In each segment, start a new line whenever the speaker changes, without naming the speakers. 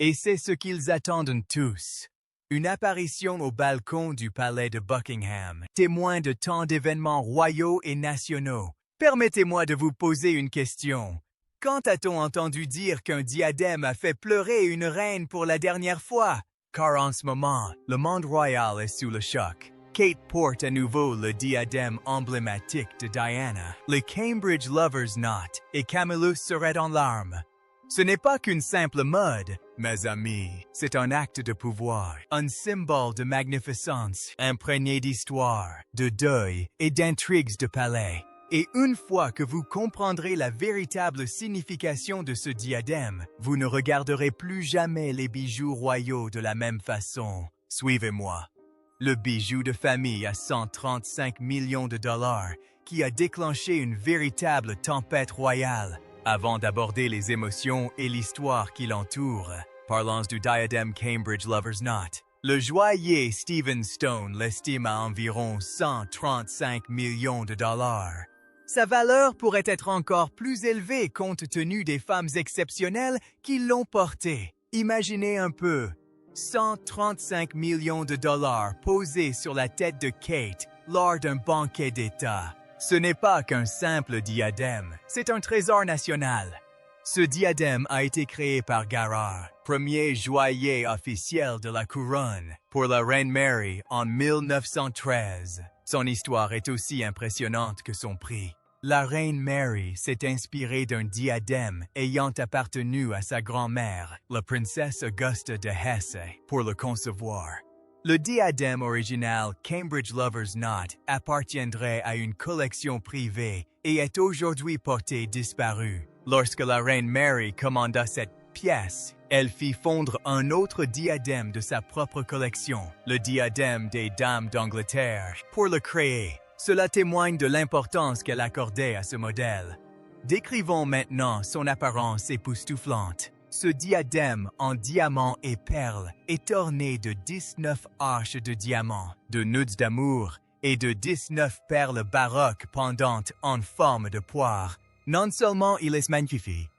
Et c'est ce qu'ils attendent tous. Une apparition au balcon du palais de Buckingham, témoin de tant d'événements royaux et nationaux. Permettez-moi de vous poser une question. Quand a-t-on entendu dire qu'un diadème a fait pleurer une reine pour la dernière fois? Car en ce moment, le monde royal est sous le choc. Kate porte à nouveau le diadème emblématique de Diana, le Cambridge Lovers' Knot, et Camillus serait en larmes. Ce n'est pas qu'une simple mode, mes amis, c'est un acte de pouvoir, un symbole de magnificence, imprégné d'histoire, de deuil et d'intrigues de palais. Et une fois que vous comprendrez la véritable signification de ce diadème, vous ne regarderez plus jamais les bijoux royaux de la même façon. Suivez-moi. Le bijou de famille à 135 millions de dollars qui a déclenché une véritable tempête royale. Avant d'aborder les émotions et l'histoire qui l'entoure, parlons du diadème Cambridge Lovers' Knot. Le joaillier Stephen Stone l'estime à environ 135 millions de dollars. Sa valeur pourrait être encore plus élevée compte tenu des femmes exceptionnelles qui l'ont porté. Imaginez un peu, 135 millions de dollars posés sur la tête de Kate lors d'un banquet d'État. Ce n'est pas qu'un simple diadème, c'est un trésor national. Ce diadème a été créé par Garrard, premier joaillier officiel de la couronne, pour la reine Mary en 1913. Son histoire est aussi impressionnante que son prix. La reine Mary s'est inspirée d'un diadème ayant appartenu à sa grand-mère, la princesse Augusta de Hesse, pour le concevoir. Le diadème original Cambridge Lovers' Knot appartiendrait à une collection privée et est aujourd'hui porté disparu. Lorsque la reine Mary commanda cette pièce, elle fit fondre un autre diadème de sa propre collection, le diadème des dames d'Angleterre, pour le créer. Cela témoigne de l'importance qu'elle accordait à ce modèle. Décrivons maintenant son apparence époustouflante. Ce diadème en diamant et perles est orné de 19 arches de diamants, de nœuds d'amour et de 19 perles baroques pendantes en forme de poire. Non seulement il est magnifique,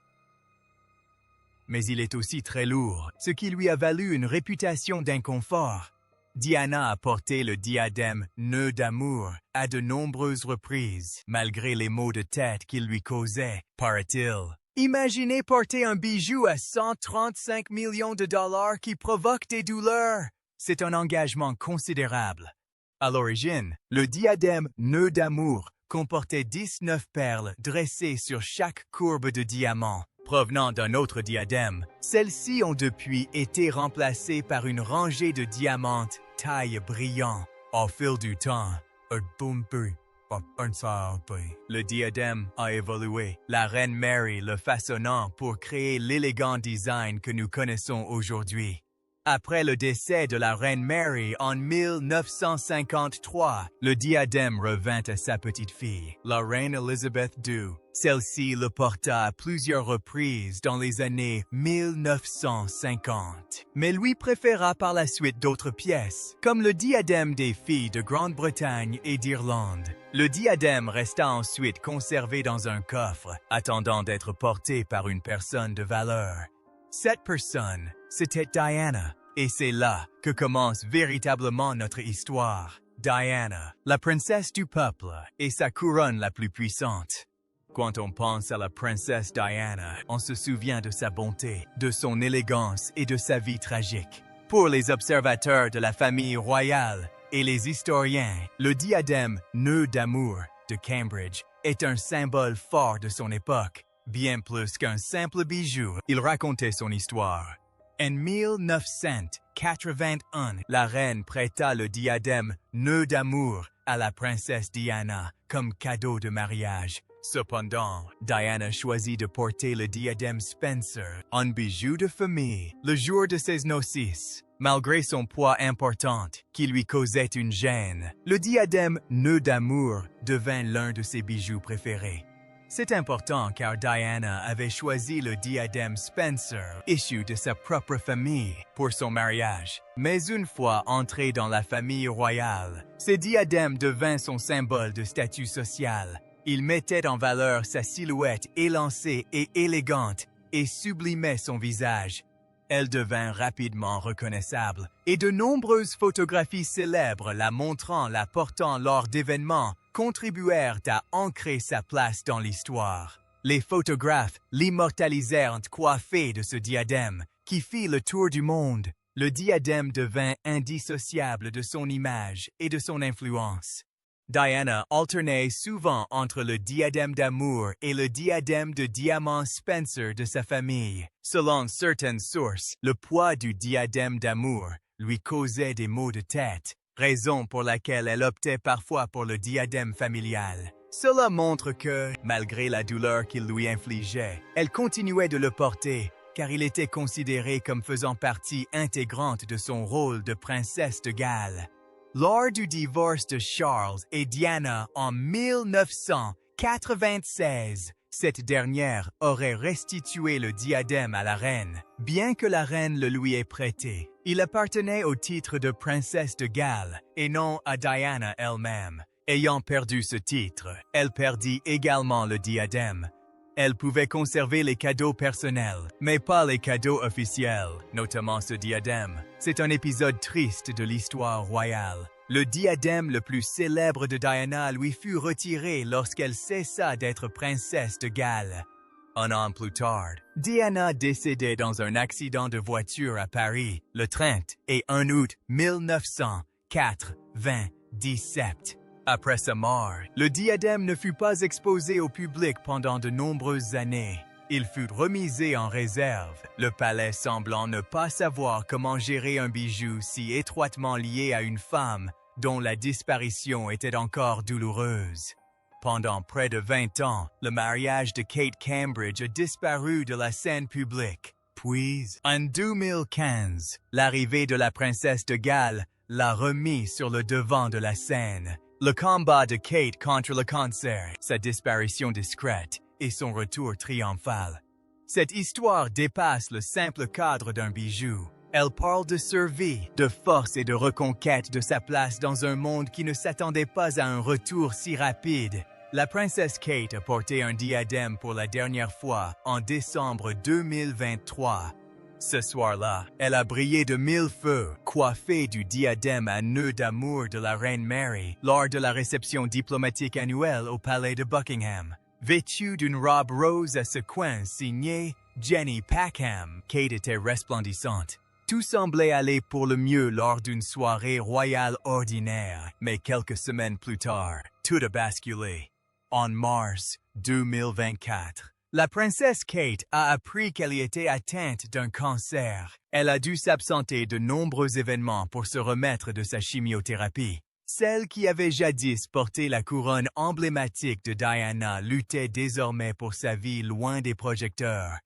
mais il est aussi très lourd, ce qui lui a valu une réputation d'inconfort. Diana a porté le diadème « nœud d'amour » à de nombreuses reprises, malgré les maux de tête qu'il lui causait, paraît-il. Imaginez porter un bijou à 135 millions de dollars qui provoque des douleurs. C'est un engagement considérable. À l'origine, le diadème « nœud d'amour » comportait 19 perles dressées sur chaque courbe de diamant. Provenant d'un autre diadème, celles-ci ont depuis été remplacées par une rangée de diamants taille brillant. Au fil du temps, le diadème a évolué, la reine Mary le façonnant pour créer l'élégant design que nous connaissons aujourd'hui. Après le décès de la reine Mary en 1953, le diadème revint à sa petite-fille, la reine Elizabeth II. Celle-ci le porta à plusieurs reprises dans les années 1950, mais lui préféra par la suite d'autres pièces, comme le diadème des filles de Grande-Bretagne et d'Irlande. Le diadème resta ensuite conservé dans un coffre, attendant d'être porté par une personne de valeur. Cette personne, c'était Diana, et c'est là que commence véritablement notre histoire. Diana, la princesse du peuple, et sa couronne la plus puissante. Quand on pense à la princesse Diana, on se souvient de sa bonté, de son élégance et de sa vie tragique. Pour les observateurs de la famille royale et les historiens, le diadème « nœud d'amour » de Cambridge est un symbole fort de son époque. Bien plus qu'un simple bijou, il racontait son histoire. En 1981, la reine prêta le diadème « nœud d'amour » à la princesse Diana comme cadeau de mariage. Cependant, Diana choisit de porter le diadème Spencer, un bijou de famille, le jour de ses noces. Malgré son poids important, qui lui causait une gêne, le diadème « nœud d'amour » devint l'un de ses bijoux préférés. C'est important car Diana avait choisi le diadème Spencer, issu de sa propre famille, pour son mariage. Mais une fois entré dans la famille royale, ce diadème devint son symbole de statut social. Il mettait en valeur sa silhouette élancée et élégante et sublimait son visage. Elle devint rapidement reconnaissable, et de nombreuses photographies célèbres la montrant la portant lors d'événements contribuèrent à ancrer sa place dans l'histoire. Les photographes l'immortalisèrent coiffée de ce diadème, qui fit le tour du monde. Le diadème devint indissociable de son image et de son influence. Diana alternait souvent entre le diadème d'amour et le diadème de diamant Spencer de sa famille. Selon certaines sources, le poids du diadème d'amour lui causait des maux de tête, raison pour laquelle elle optait parfois pour le diadème familial. Cela montre que, malgré la douleur qu'il lui infligeait, elle continuait de le porter, car il était considéré comme faisant partie intégrante de son rôle de princesse de Galles. Lors du divorce de Charles et Diana en 1996, cette dernière aurait restitué le diadème à la reine. Bien que la reine le lui ait prêté, il appartenait au titre de princesse de Galles et non à Diana elle-même. Ayant perdu ce titre, elle perdit également le diadème. Elle pouvait conserver les cadeaux personnels, mais pas les cadeaux officiels, notamment ce diadème. C'est un épisode triste de l'histoire royale. Le diadème le plus célèbre de Diana lui fut retiré lorsqu'elle cessa d'être princesse de Galles. Un an plus tard, Diana décédait dans un accident de voiture à Paris le 31 août 1997. Après sa mort, le diadème ne fut pas exposé au public pendant de nombreuses années. Il fut remisé en réserve, le palais semblant ne pas savoir comment gérer un bijou si étroitement lié à une femme dont la disparition était encore douloureuse. Pendant près de 20 ans, le mariage de Kate Cambridge a disparu de la scène publique. Puis, en 2015, l'arrivée de la princesse de Galles l'a remis sur le devant de la scène. Le combat de Kate contre le cancer, sa disparition discrète et son retour triomphal. Cette histoire dépasse le simple cadre d'un bijou. Elle parle de survie, de force et de reconquête de sa place dans un monde qui ne s'attendait pas à un retour si rapide. La princesse Kate a porté un diadème pour la dernière fois en décembre 2023. Ce soir-là, elle a brillé de 1000 feux, coiffée du diadème à nœud d'amour de la reine Mary lors de la réception diplomatique annuelle au palais de Buckingham. Vêtue d'une robe rose à sequins signée Jenny Packham, Kate était resplendissante. Tout semblait aller pour le mieux lors d'une soirée royale ordinaire, mais quelques semaines plus tard, tout a basculé. En mars 2024, la princesse Kate a appris qu'elle était atteinte d'un cancer. Elle a dû s'absenter de nombreux événements pour se remettre de sa chimiothérapie. Celle qui avait jadis porté la couronne emblématique de Diana luttait désormais pour sa vie loin des projecteurs.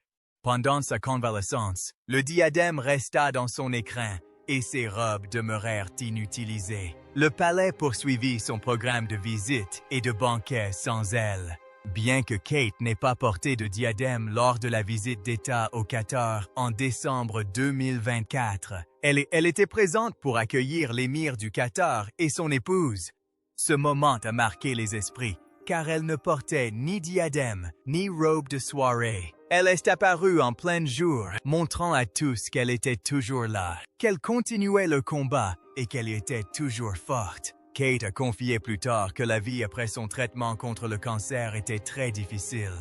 Pendant sa convalescence, le diadème resta dans son écrin et ses robes demeurèrent inutilisées. Le palais poursuivit son programme de visites et de banquets sans elle. Bien que Kate n'ait pas porté de diadème lors de la visite d'État au Qatar en décembre 2024, elle était présente pour accueillir l'émir du Qatar et son épouse. Ce moment a marqué les esprits, car elle ne portait ni diadème, ni robe de soirée. Elle est apparue en plein jour, montrant à tous qu'elle était toujours là, qu'elle continuait le combat et qu'elle était toujours forte. Kate a confié plus tard que la vie après son traitement contre le cancer était très difficile.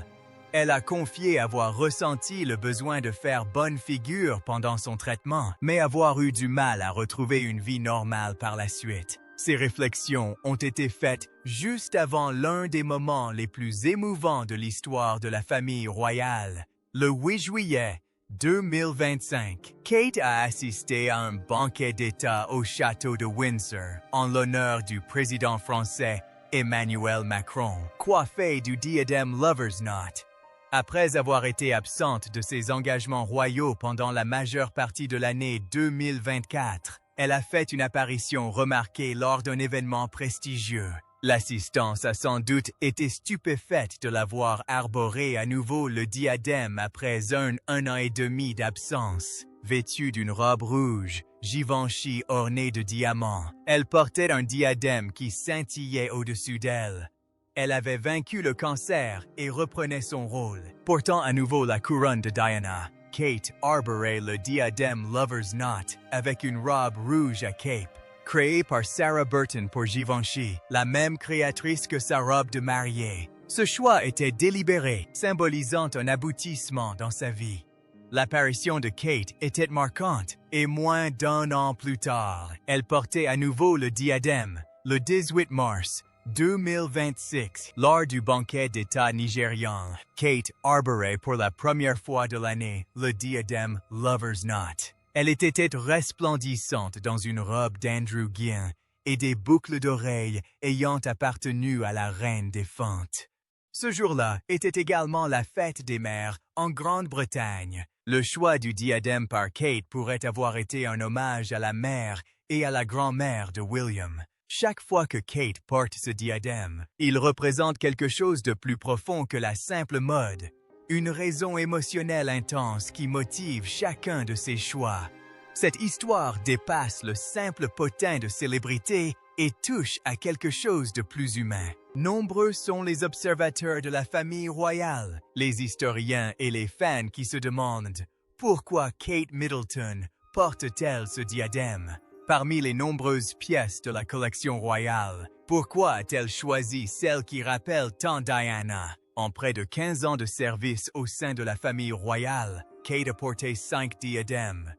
Elle a confié avoir ressenti le besoin de faire bonne figure pendant son traitement, mais avoir eu du mal à retrouver une vie normale par la suite. Ces réflexions ont été faites juste avant l'un des moments les plus émouvants de l'histoire de la famille royale. Le 8 juillet 2025, Kate a assisté à un banquet d'État au château de Windsor en l'honneur du président français Emmanuel Macron, coiffée du diadème Lover's Knot. Après avoir été absente de ses engagements royaux pendant la majeure partie de l'année 2024, elle a fait une apparition remarquée lors d'un événement prestigieux. L'assistance a sans doute été stupéfaite de la voir arborer à nouveau le diadème après un an et demi d'absence. Vêtue d'une robe rouge, Givenchy ornée de diamants, elle portait un diadème qui scintillait au-dessus d'elle. Elle avait vaincu le cancer et reprenait son rôle, portant à nouveau la couronne de Diana. Kate arborait le diadème Lover's Knot avec une robe rouge à cape, créée par Sarah Burton pour Givenchy, la même créatrice que sa robe de mariée. Ce choix était délibéré, symbolisant un aboutissement dans sa vie. L'apparition de Kate était marquante, et moins d'un an plus tard, elle portait à nouveau le diadème, le 18 mars 2026, lors du banquet d'État nigérian. Kate arborait pour la première fois de l'année le diadème Lover's Knot. Elle était resplendissante dans une robe d'Andrew Guin et des boucles d'oreilles ayant appartenu à la reine défunte. Ce jour-là était également la fête des mères en Grande-Bretagne. Le choix du diadème par Kate pourrait avoir été un hommage à la mère et à la grand-mère de William. Chaque fois que Kate porte ce diadème, il représente quelque chose de plus profond que la simple mode, une raison émotionnelle intense qui motive chacun de ses choix. Cette histoire dépasse le simple potin de célébrité et touche à quelque chose de plus humain. Nombreux sont les observateurs de la famille royale, les historiens et les fans qui se demandent pourquoi Kate Middleton porte-t-elle ce diadème? Parmi les nombreuses pièces de la collection royale, pourquoi a-t-elle choisi celle qui rappelle tant Diana? En près de 15 ans de service au sein de la famille royale, Kate a porté 5 diadèmes.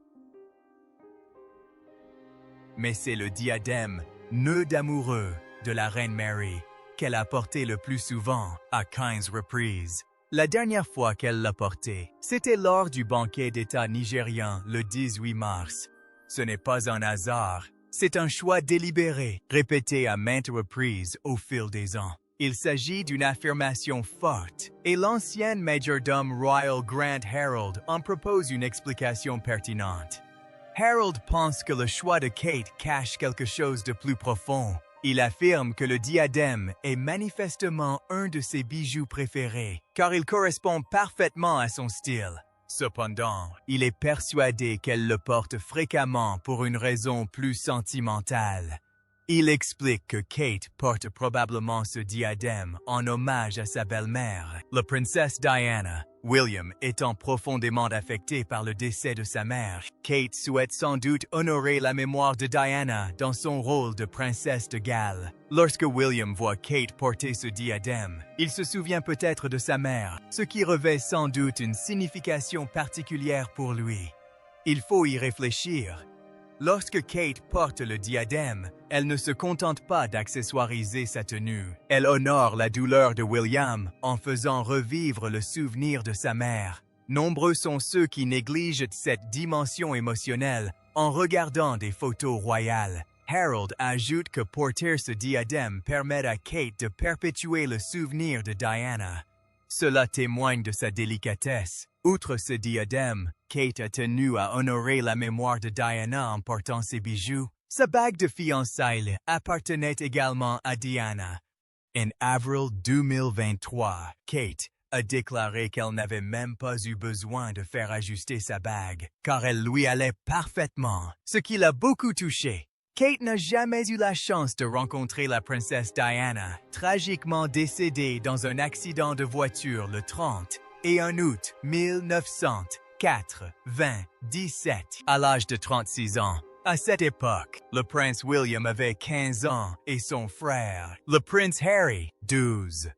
Mais c'est le diadème, nœud d'amoureux, de la reine Mary, qu'elle a porté le plus souvent, à 15 reprises. La dernière fois qu'elle l'a porté, c'était lors du banquet d'État nigérian le 18 mars. Ce n'est pas un hasard, c'est un choix délibéré, répété à maintes reprises au fil des ans. Il s'agit d'une affirmation forte, et l'ancien majordome royal Grant Harold en propose une explication pertinente. Harold pense que le choix de Kate cache quelque chose de plus profond. Il affirme que le diadème est manifestement un de ses bijoux préférés, car il correspond parfaitement à son style. Cependant, il est persuadé qu'elle le porte fréquemment pour une raison plus sentimentale. Il explique que Kate porte probablement ce diadème en hommage à sa belle-mère, la princesse Diana. William étant profondément affecté par le décès de sa mère, Kate souhaite sans doute honorer la mémoire de Diana dans son rôle de princesse de Galles. Lorsque William voit Kate porter ce diadème, il se souvient peut-être de sa mère, ce qui revêt sans doute une signification particulière pour lui. Il faut y réfléchir. Lorsque Kate porte le diadème, elle ne se contente pas d'accessoiriser sa tenue. Elle honore la douleur de William en faisant revivre le souvenir de sa mère. Nombreux sont ceux qui négligent cette dimension émotionnelle en regardant des photos royales. Harold ajoute que porter ce diadème permet à Kate de perpétuer le souvenir de Diana. Cela témoigne de sa délicatesse. Outre ce diadème, Kate a tenu à honorer la mémoire de Diana en portant ses bijoux. Sa bague de fiançailles appartenait également à Diana. En avril 2023, Kate a déclaré qu'elle n'avait même pas eu besoin de faire ajuster sa bague, car elle lui allait parfaitement, ce qui l'a beaucoup touché. Kate n'a jamais eu la chance de rencontrer la princesse Diana, tragiquement décédée dans un accident de voiture le 30 et 1 août 1997, à l'âge de 36 ans. À cette époque, le prince William avait 15 ans et son frère, le prince Harry, 12.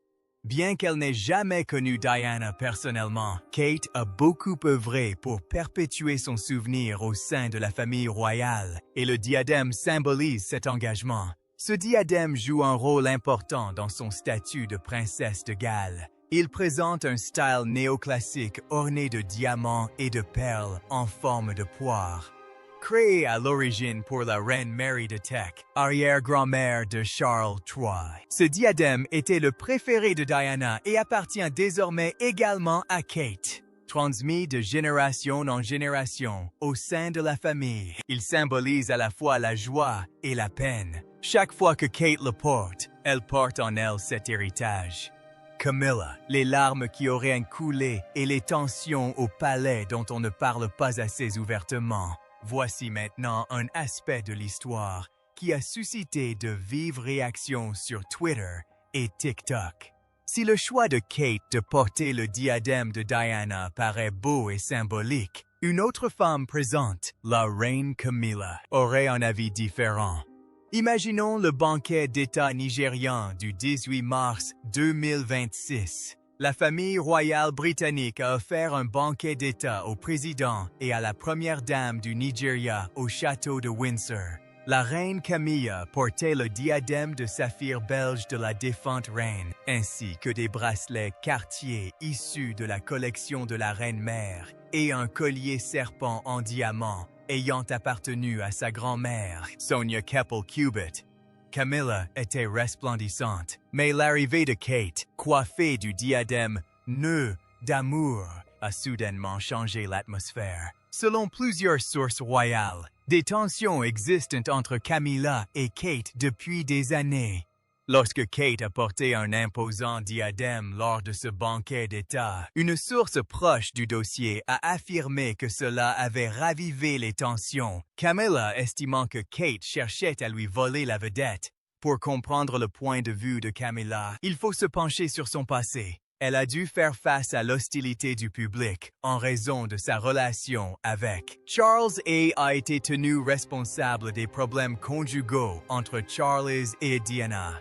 Bien qu'elle n'ait jamais connu Diana personnellement, Kate a beaucoup œuvré pour perpétuer son souvenir au sein de la famille royale, et le diadème symbolise cet engagement. Ce diadème joue un rôle important dans son statut de princesse de Galles. Il présente un style néoclassique orné de diamants et de perles en forme de poire. Créé à l'origine pour la reine Mary de Teck, arrière-grand-mère de Charles III. Ce diadème était le préféré de Diana et appartient désormais également à Kate. Transmis de génération en génération au sein de la famille, il symbolise à la fois la joie et la peine. Chaque fois que Kate le porte, elle porte en elle cet héritage. Camilla, les larmes qui auraient coulé et les tensions au palais dont on ne parle pas assez ouvertement. Voici maintenant un aspect de l'histoire qui a suscité de vives réactions sur Twitter et TikTok. Si le choix de Kate de porter le diadème de Diana paraît beau et symbolique, une autre femme présente, la reine Camilla, aurait un avis différent. Imaginons le banquet d'État nigérian du 18 mars 2026. La famille royale britannique a offert un banquet d'État au président et à la première dame du Nigeria au château de Windsor. La reine Camilla portait le diadème de saphir belge de la défunte reine, ainsi que des bracelets Cartier issus de la collection de la reine-mère et un collier serpent en diamant ayant appartenu à sa grand-mère, Sonia Keppel-Cubitt. Camilla était resplendissante, mais l'arrivée de Kate, coiffée du diadème « nœud d'amour », a soudainement changé l'atmosphère. Selon plusieurs sources royales, des tensions existent entre Camilla et Kate depuis des années. Lorsque Kate a porté un imposant diadème lors de ce banquet d'État, une source proche du dossier a affirmé que cela avait ravivé les tensions, Camilla estimant que Kate cherchait à lui voler la vedette. Pour comprendre le point de vue de Camilla, il faut se pencher sur son passé. Elle a dû faire face à l'hostilité du public en raison de sa relation avec Charles a été tenu responsable des problèmes conjugaux entre Charles et Diana.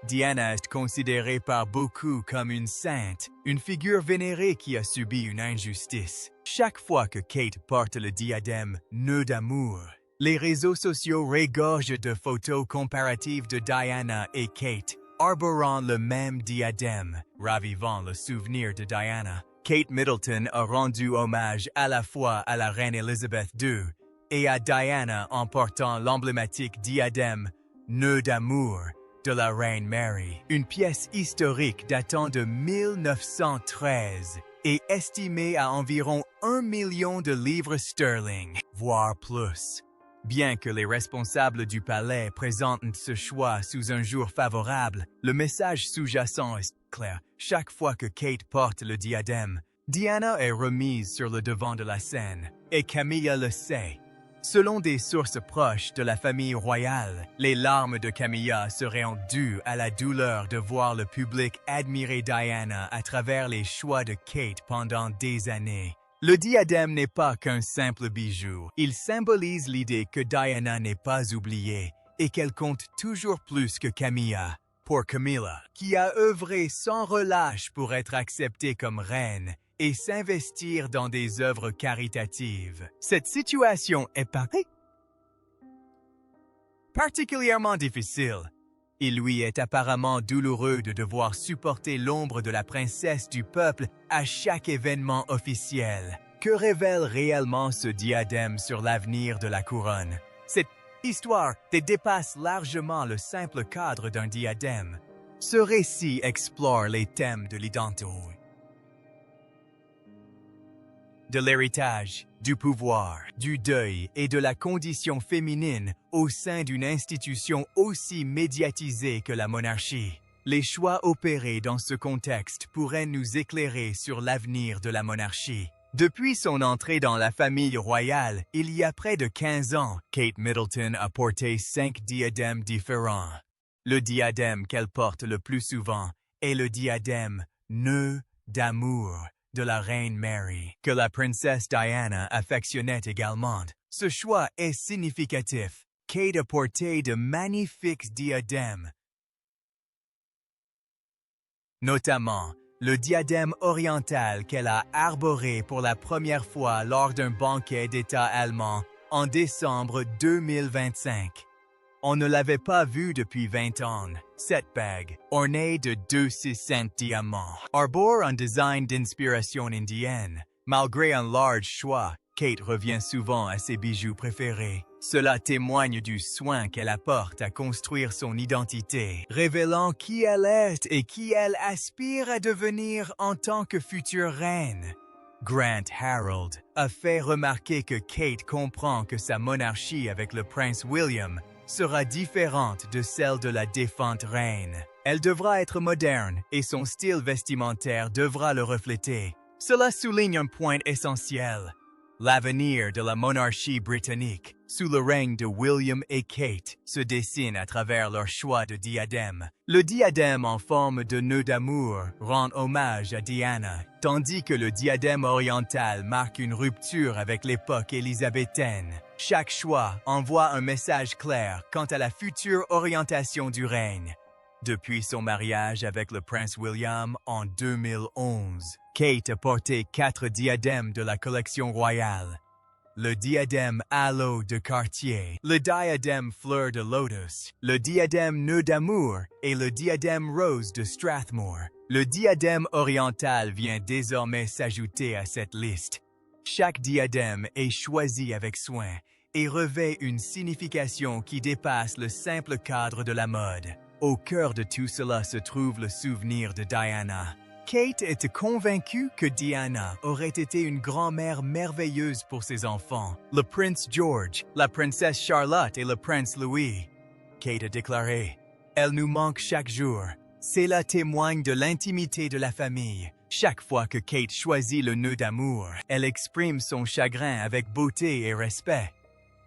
Diana est considérée par beaucoup comme une sainte, une figure vénérée qui a subi une injustice. Chaque fois que Kate porte le diadème « nœud d'amour », les réseaux sociaux régorgent de photos comparatives de Diana et Kate, arborant le même diadème, ravivant le souvenir de Diana. Kate Middleton a rendu hommage à la fois à la reine Elizabeth II et à Diana en portant l'emblématique diadème « nœud d'amour » de la reine Mary, une pièce historique datant de 1913 et estimée à environ 1 million de livres sterling, voire plus. Bien que les responsables du palais présentent ce choix sous un jour favorable, le message sous-jacent est clair. Chaque fois que Kate porte le diadème, Diana est remise sur le devant de la scène, et Camilla le sait. Selon des sources proches de la famille royale, les larmes de Camilla seraient dues à la douleur de voir le public admirer Diana à travers les choix de Kate pendant des années. Le diadème n'est pas qu'un simple bijou, il symbolise l'idée que Diana n'est pas oubliée et qu'elle compte toujours plus que Camilla. Pour Camilla, qui a œuvré sans relâche pour être acceptée comme reine, et s'investir dans des œuvres caritatives. Cette situation est particulièrement difficile. Il lui est apparemment douloureux de devoir supporter l'ombre de la princesse du peuple à chaque événement officiel. Que révèle réellement ce diadème sur l'avenir de la couronne? Cette histoire dépasse largement le simple cadre d'un diadème. Ce récit explore les thèmes de l'identité, de l'héritage, du pouvoir, du deuil et de la condition féminine au sein d'une institution aussi médiatisée que la monarchie. Les choix opérés dans ce contexte pourraient nous éclairer sur l'avenir de la monarchie. Depuis son entrée dans la famille royale, il y a près de 15 ans, Kate Middleton a porté 5 diadèmes différents. Le diadème qu'elle porte le plus souvent est le diadème « nœud d'amour » de la reine Mary, que la princesse Diana affectionnait également. Ce choix est significatif. Kate a porté de magnifiques diadèmes, notamment le diadème oriental qu'elle a arboré pour la première fois lors d'un banquet d'État allemand en décembre 2025. On ne l'avait pas vu depuis 20 ans. Cette bague, ornée de 2,6 diamants, arbore un design d'inspiration indienne. Malgré un large choix, Kate revient souvent à ses bijoux préférés. Cela témoigne du soin qu'elle apporte à construire son identité, révélant qui elle est et qui elle aspire à devenir en tant que future reine. Grant Harold a fait remarquer que Kate comprend que sa monarchie avec le prince William sera différente de celle de la défunte reine. Elle devra être moderne et son style vestimentaire devra le refléter. Cela souligne un point essentiel: l'avenir de la monarchie britannique sous le règne de William et Kate, se dessine à travers leur choix de diadème. Le diadème en forme de nœud d'amour rend hommage à Diana, tandis que le diadème oriental marque une rupture avec l'époque élisabéthaine. Chaque choix envoie un message clair quant à la future orientation du règne. Depuis son mariage avec le prince William en 2011, Kate a porté 4 diadèmes de la collection royale. Le diadème Halo de Cartier, le diadème Fleur de Lotus, le diadème Nœud d'amour et le diadème Rose de Strathmore. Le diadème oriental vient désormais s'ajouter à cette liste. Chaque diadème est choisi avec soin et revêt une signification qui dépasse le simple cadre de la mode. Au cœur de tout cela se trouve le souvenir de Diana. Kate était convaincue que Diana aurait été une grand-mère merveilleuse pour ses enfants, le prince George, la princesse Charlotte et le prince Louis. Kate a déclaré « Elle nous manque chaque jour. Cela témoigne de l'intimité de la famille. Chaque fois que Kate choisit le nœud d'amour, elle exprime son chagrin avec beauté et respect. »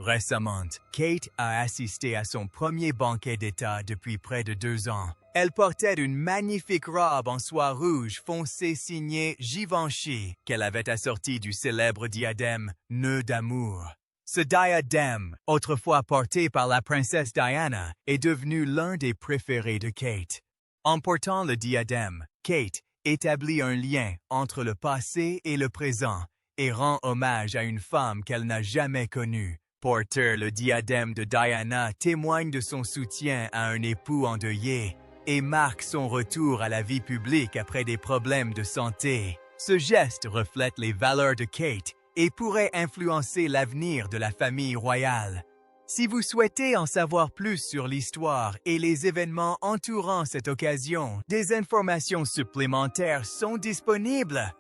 Récemment, Kate a assisté à son premier banquet d'État depuis près de 2 ans. Elle portait une magnifique robe en soie rouge foncée signée Givenchy qu'elle avait assortie du célèbre diadème Nœud d'amour. Ce diadème, autrefois porté par la princesse Diana, est devenu l'un des préférés de Kate. En portant le diadème, Kate établit un lien entre le passé et le présent et rend hommage à une femme qu'elle n'a jamais connue. Porter le diadème de Diana témoigne de son soutien à un époux endeuillé et marque son retour à la vie publique après des problèmes de santé. Ce geste reflète les valeurs de Kate et pourrait influencer l'avenir de la famille royale. Si vous souhaitez en savoir plus sur l'histoire et les événements entourant cette occasion, des informations supplémentaires sont disponibles.